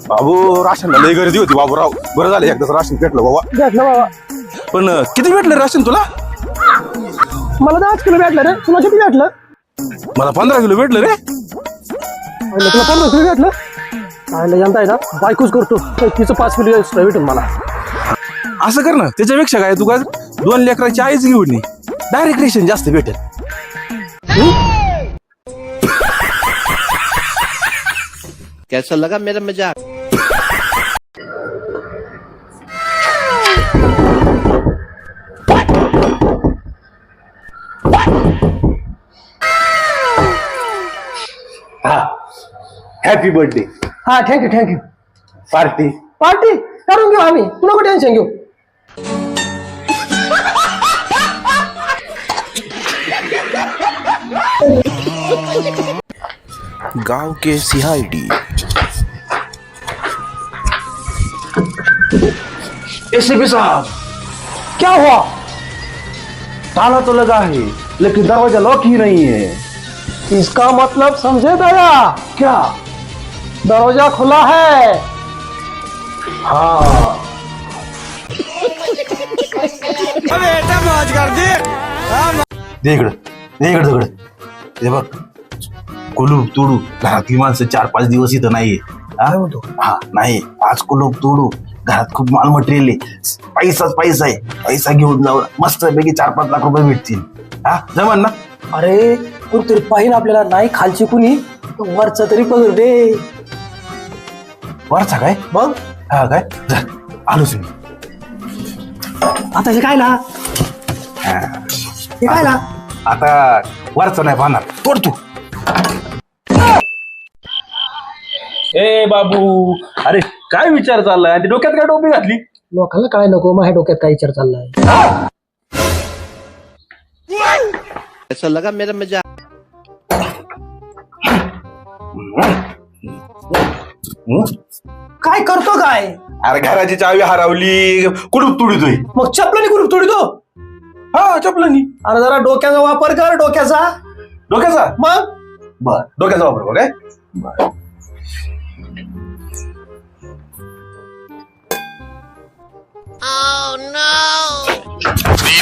बाबू ration लई गर्दी होती बाबूराव. बरं झालं एकदाच राशन भेटलं बाबा. भेटलं बाबा. पण किती भेटलं राशन तुला? मला 10 किलो भेटलं रे. तुला किती भेटलं? मला 15 किलो भेटलं रे. तुला 15 किलो भेटलं? पाहिलं जनता आहे ना, बायकोच करतो तिचं 5 किलो एक्स्ट्रा भेटून मला. असं कर ना, त्याच्यापेक्षा काय तू काय 2 लेकराची आईच घेऊन ये, डायरेक्ट रेशन जास्त भेटेल. कैसा लगा मेरा मजाक? Happy birthday. हा थँक्यू. पार्टी. पार्टी करून घेऊ आम्ही, तू नको टेन्शन घेऊ. गांव के सीआईडी. एसीपी साहब, क्या हुआ? ताला तो लगा है लेकिन दरवाजा लॉक ही नहीं है. इसका मतलब समझे दया? क्या? दरवाजा खुला है. हाँ. दे इकडं दगड. हे बघ, कुलूप तोडू. घरातली माणसं 4-5 दिवस इथं नाहीये. हा नाही, आज कुलूप तोडू. घरात खूप माल मटेरियल आहे, पैसाच पैसा आहे. पैसा घेऊन जाऊ, मस्त पैकी 4-5 लाख रुपये भेटतील. हा जमान ना. अरे कोणतरी पाहिजे आपल्याला, नाही खालची कुणी वरचा तरी पगड दे. वरचा काय? मग हा काय, जा आलोच मी. आता हे काय ला? हे काय ला? आता वरचा नाही पाहणार, तोड तू. ए बाबू, अरे काय विचार चाललाय? आणि डोक्यात काय टोपी घातली? लोकांना काय नको, माझ्या डोक्यात काय विचार चाललाय. कैसा लगा मेरा मजाक? काय करतो काय? अरे घराची चावी हरवली, कुलूप तोडतोय. मग चपलानी कुठून तोडितो? हा चपलानी. अरे जरा डोक्याचा वापर कर, डोक्याचा. डोक्याचा? मग बर, डोक्याचा वापर बघ. काय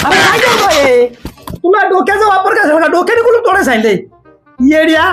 अरे काय करतोय? तुला डोक्याचा वापर कसा? डोक्याने कुठून तोडायला सांगितलंय येड्या?